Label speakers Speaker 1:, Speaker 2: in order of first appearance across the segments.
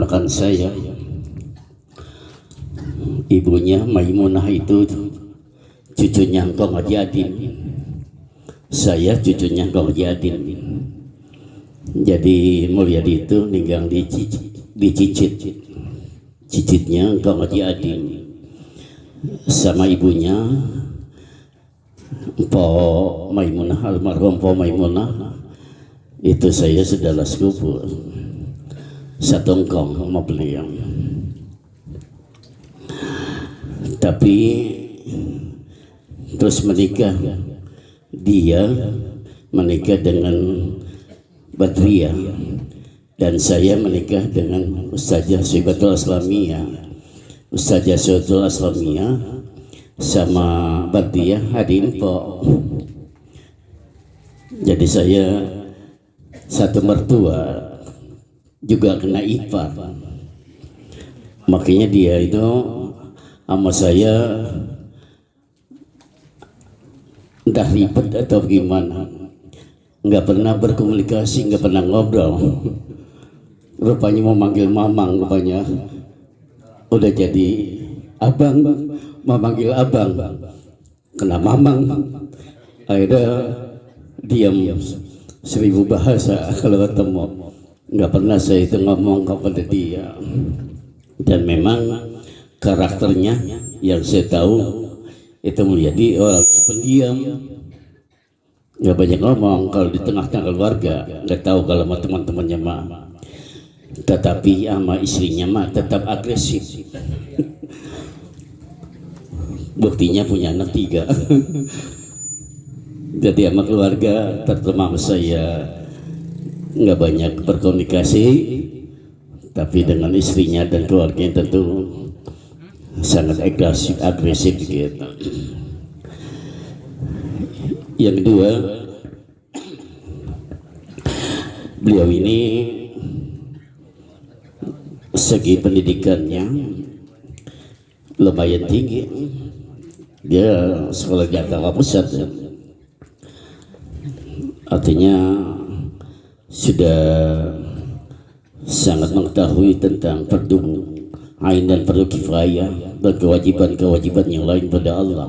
Speaker 1: keponakan saya, ibunya Maimunah itu cucunya Engkong Haji Adin, saya cucunya Engkong Haji Adin. Jadi Mulyadi itu ninggang di cicitnya Engkong Haji Adin sama ibunya Po Maimunah, almarhum Po Maimunah. Itu saya saudara sepupu satu engkong sama beliau. Tapi terus menikah, dia menikah dengan Badriah dan saya menikah dengan Ustazah Syaibatul Aslamiyah. Ustazah Syaibatul Aslamiyah sama Badriah hadir po. Jadi saya satu mertua juga kena ipar, makanya dia itu sama saya entah ribet atau gimana, nggak pernah berkomunikasi, nggak pernah ngobrol. Rupanya mau manggil mamang, rupanya udah jadi abang, mau manggil abang, kena mamang. Akhirnya diam 1000 bahasa kalau ketemu. Nggak pernah saya itu ngomong kepada dia. Dan memang karakternya yang saya tahu itu Mulyadi orang pendiam, nggak banyak ngomong kalau di tengah-tengah keluarga. Nggak tahu kalau sama teman-temannya mah, tetapi sama istrinya mah tetap agresif. Buktinya punya anak 3. Jadi sama keluarga, terutama saya, nggak banyak berkomunikasi, tapi dengan istrinya dan keluarganya tentu sangat agresif gitu. Yang kedua, beliau ini segi pendidikannya lumayan tinggi. Dia sekolah Jakarta Pusat, artinya sudah sangat mengetahui tentang fardu ain dan fardu kifayah dan kewajiban-kewajiban yang lain pada Allah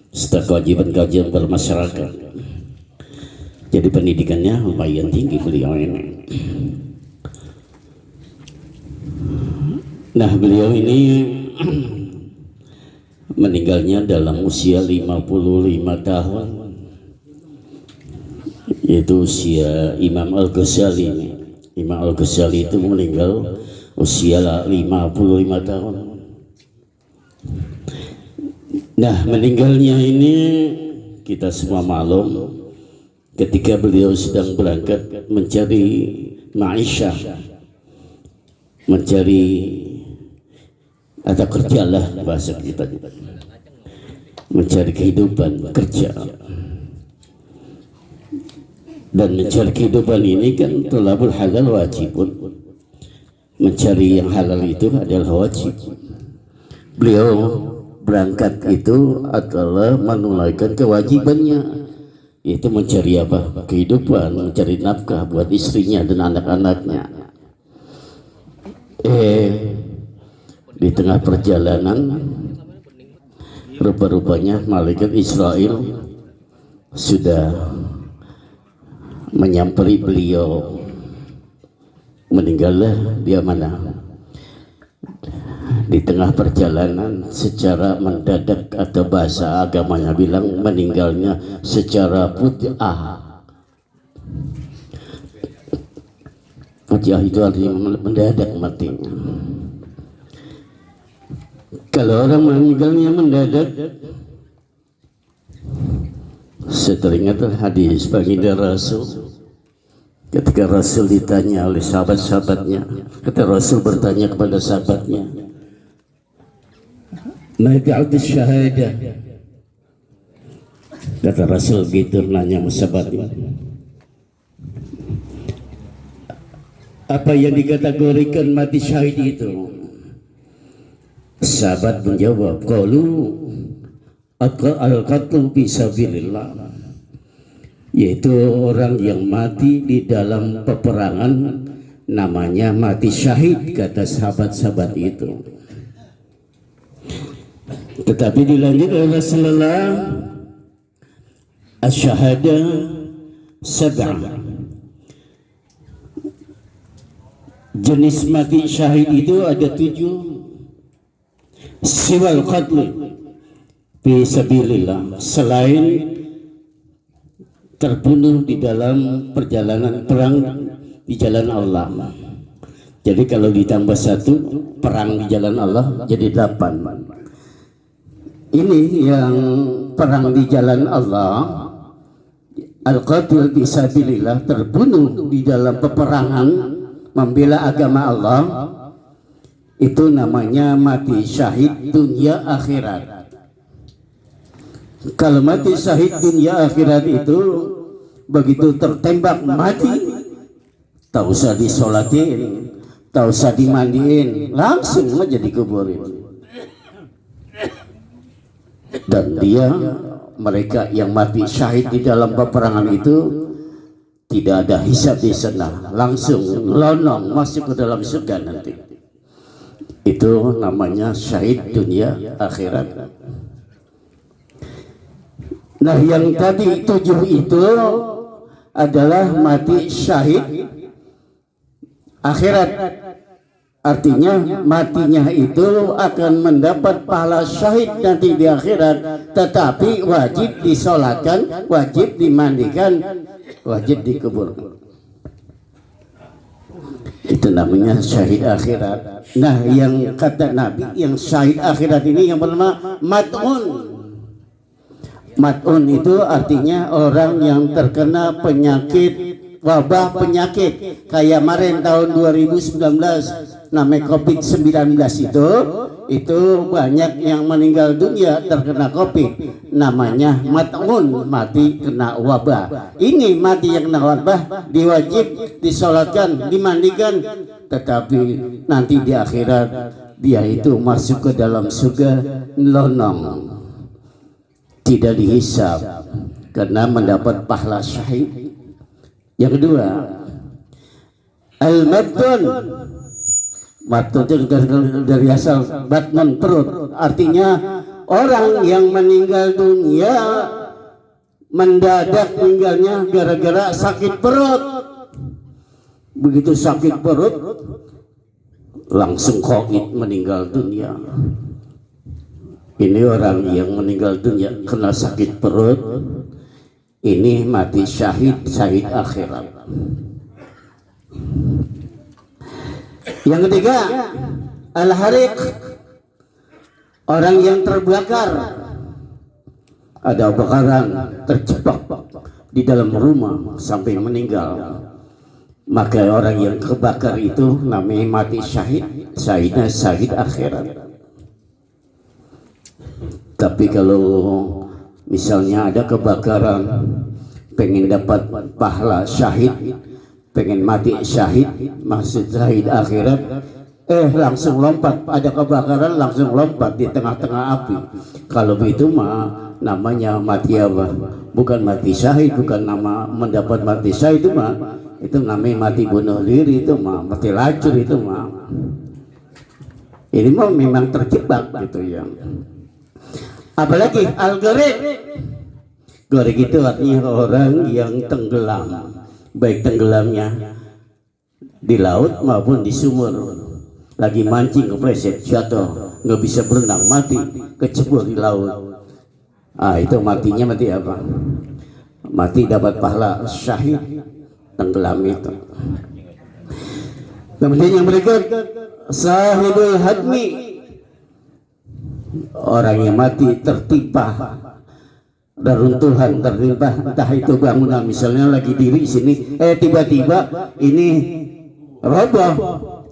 Speaker 1: serta kewajiban-kewajiban bermasyarakat. Jadi pendidikannya lumayan tinggi beliau ini. Nah, beliau ini meninggalnya dalam usia 55 tahun, yaitu usia Imam Al-Ghazali. Imam Al-Ghazali itu meninggal usia 55 tahun. Nah, meninggalnya ini kita semua maklum ketika beliau sedang berangkat mencari ma'isyah, mencari atau kerjalah bahasa kita, mencari kehidupan, kerja. Dan mencari kehidupan ini kan thalabul halal wajibun, mencari yang halal itu adalah wajib. Beliau berangkat itu adalah menunaikan kewajibannya, yaitu mencari apa? Kehidupan, mencari nafkah buat istrinya dan anak-anaknya. Di tengah perjalanan rupa-rupanya malaikat Israel sudah menyamperi beliau. Meninggallah dia mana? Di tengah perjalanan secara mendadak, atau bahasa agamanya bilang meninggalnya secara fuji'ah. Fuji'ah itu artinya mendadak matinya. Kalau orang meninggalnya mendadak, saya teringat hadis baginda Rasul. Ketika Rasul ditanya oleh sahabat-sahabatnya, kata Rasul bertanya kepada sahabatnya, "Ma'ba'du syahadah?" Kata Rasul gitu nanya sama sahabatnya, apa yang dikategorikan mati syahid itu? Sahabat menjawab, qalu al-qatlu fi sabilillah, yaitu orang yang mati di dalam peperangan namanya mati syahid, kata sahabat-sahabat itu. Tetapi dilanjut oleh Rasulullah, asyhadu sab'ah. Jenis mati syahid itu ada 7. Siwal qatl fi sabilillah, selain terbunuh di dalam perjalanan perang di jalan Allah. Jadi kalau ditambah 1, perang di jalan Allah jadi 8. Ini yang perang di jalan Allah, al-qatil fi sabilillah, terbunuh di dalam peperangan membela agama Allah, itu namanya mati syahid dunia akhirat. Kalau mati syahid dunia akhirat itu begitu tertembak mati, tak usah disolatin, tak usah dimandiin, langsung aja dikuburin. Dan mereka yang mati syahid di dalam peperangan itu tidak ada hisab di sana, langsung lonong masuk ke dalam surga nanti. Itu namanya syahid dunia akhirat. Nah, yang tadi 7 itu adalah mati syahid akhirat. Artinya matinya itu akan mendapat pahala syahid nanti di akhirat, tetapi wajib disolatkan, wajib dimandikan, wajib dikubur. Itu namanya syahid akhirat. Nah, yang kata Nabi, yang syahid akhirat ini yang pertama mat'un. Mat'un itu artinya orang yang terkena penyakit, wabah penyakit. Kayak kemarin tahun 2019 namanya COVID-19 itu banyak yang meninggal dunia terkena COVID. Namanya mat'un, mati kena wabah. Ini mati yang kena wabah diwajib disolatkan, dimandikan, tetapi nanti di akhirat dia itu masuk ke dalam surga lonong, tidak dihisab karena mendapat pahala syahid. Yang kedua, al-matun. Matun itu dari asal batman, perut. Artinya orang yang meninggal dunia mendadak meninggalnya gara-gara sakit perut. Begitu sakit perut langsung COVID, meninggal dunia. Ini orang yang meninggal dunia kena sakit perut, ini mati syahid, syahid akhirat. Yang ketiga, al-hariq, orang yang terbakar. Ada bakaran, terjebak di dalam rumah sampai meninggal, maka orang yang kebakar itu namanya mati syahid, syahidnya syahid akhirat. Tapi kalau misalnya ada kebakaran, pengen dapat pahala syahid, pengen mati syahid, maksud syahid akhirat, langsung lompat, ada kebakaran langsung lompat di tengah-tengah api. Kalau begitu mah namanya mati apa? Bukan mati syahid, bukan nama mendapat mati syahid, itu namanya mati bunuh diri, itu mah mati lacur, itu mah. Ini mah memang terjebak gitu ya. Apalagi al-gharik. Gharik itu artinya orang yang tenggelam, baik tenggelamnya di laut maupun di sumur. Lagi mancing kepleset, jatuh, nggak bisa berenang, mati, kecebur di laut. Itu matinya mati apa? Mati dapat pahala syahid, tenggelam itu. Kemudian yang berikut, sahibul hadmi, orang yang mati tertimpa reruntuhan, tertimpa entah itu bangunan, misalnya lagi diri sini, tiba-tiba ini roboh,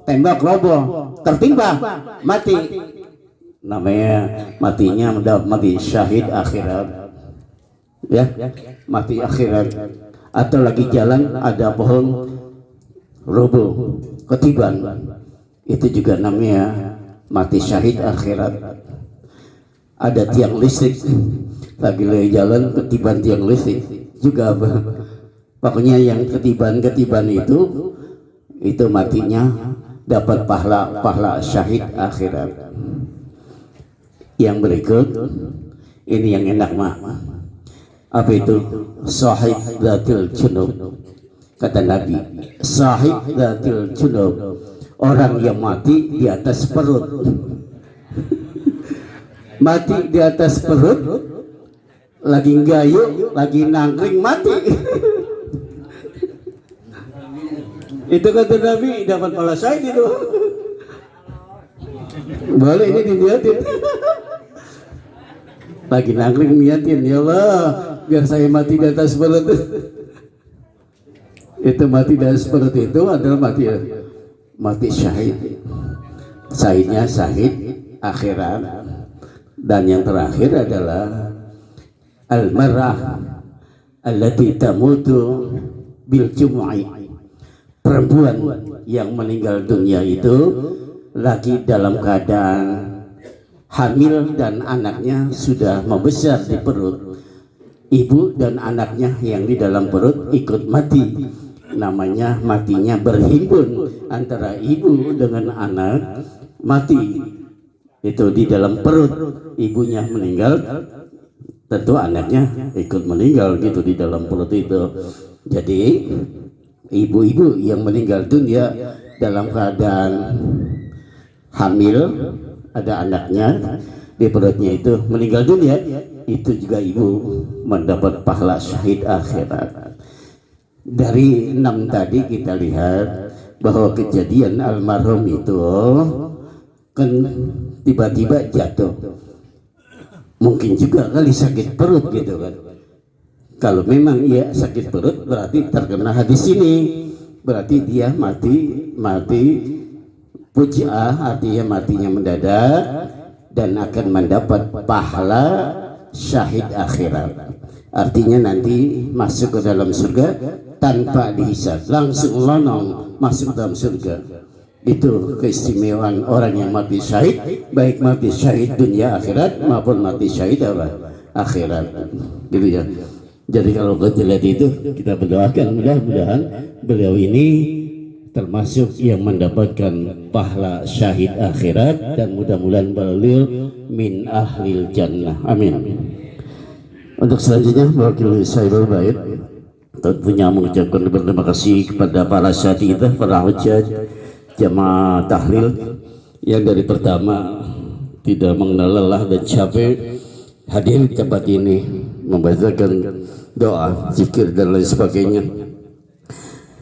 Speaker 1: tembak roboh, tertimpa, mati. Namanya matinya mati syahid akhirat, ya, mati akhirat. Atau lagi jalan ada pohon roboh, ketiban, itu juga namanya mati syahid akhirat. Ada tiang listrik lagi jalan, ketiban tiang listrik juga apa? Pokoknya yang ketiban itu itu matinya dapat pahala syahid akhirat. Yang berikut ini yang enak mak, apa itu? Sahib dzatil junub. Kata Nabi, sahib dzatil junub, orang yang mati di atas perut. Mati di atas perut, lagi gayung, lagi nangkring, mati. Itu kata Nabi dapat pahala syahid itu. Boleh ini dilihatin. Lagi nangkring niatin, ya Allah biar saya mati di atas perut. Itu mati di atas perut itu adalah mati syahid. Syahidnya syahid akhirat. Dan yang terakhir adalah al-mar'ah allati tamutu bil jum'i. Perempuan yang meninggal dunia itu lagi dalam keadaan hamil dan anaknya sudah membesar di perut. Ibu dan anaknya yang di dalam perut ikut mati. Namanya matinya berhimpun antara ibu dengan anak, mati itu di dalam perut. Ibunya meninggal, tentu anaknya ikut meninggal gitu di dalam perut itu. Jadi ibu-ibu yang meninggal dunia dalam keadaan hamil, ada anaknya di perutnya itu meninggal dunia, itu juga ibu mendapat pahala syahid akhirat. Dari 6 tadi kita lihat bahwa kejadian almarhum itu kan tiba-tiba jatuh, mungkin juga kali sakit perut gitu kan. Kalau memang ia sakit perut berarti terkena hadis ini, berarti dia mati fuji'ah, artinya matinya mendadak dan akan mendapat pahala syahid akhirat. Artinya nanti masuk ke dalam surga tanpa dihisab, langsung lonong masuk dalam surga. Itu keistimewaan orang yang mati syahid, baik mati syahid dunia akhirat maupun mati syahid akhirat. Gitu ya. Jadi kalau kita lihat itu, kita berdoakan mudah-mudahan beliau ini termasuk yang mendapatkan pahala syahid akhirat dan mudah-mudahan beliau min ahlil jannah. Amin. Untuk selanjutnya mewakili saya Bait tentunya mengucapkan terima kasih kepada para syahid kita, para hujjah, jamaah tahlil yang dari pertama tidak mengenal lelah dan capek hadir di tempat ini membacakan doa, zikir dan lain sebagainya.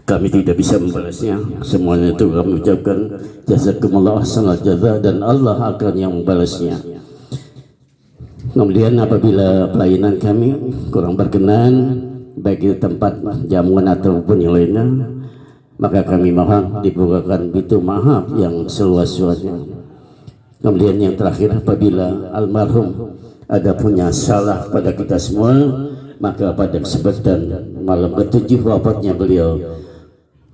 Speaker 1: Kami tidak bisa membalasnya, semuanya itu kami ucapkan jazakumullah ahsanal jaza dan Allah akan yang membalasnya. Kemudian apabila pelayanan kami kurang berkenan baik di tempat jamuan ataupun yang lainnya, maka kami mohon dibukakan pintu maaf yang seluas-luasnya. Kemudian yang terakhir, apabila almarhum ada punya salah pada kita semua, maka pada kesempatan malam ke-7 wafatnya beliau,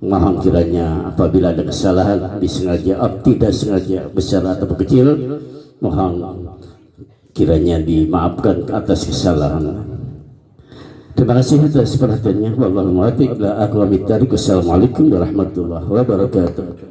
Speaker 1: mohon kiranya apabila ada kesalahan disengaja atau tidak sengaja, besar atau kecil, mohon kiranya dimaafkan atas kesalahan. Terima kasih atas perhatiannya. Wallahualam. Assalamualaikum warahmatullahi wabarakatuh.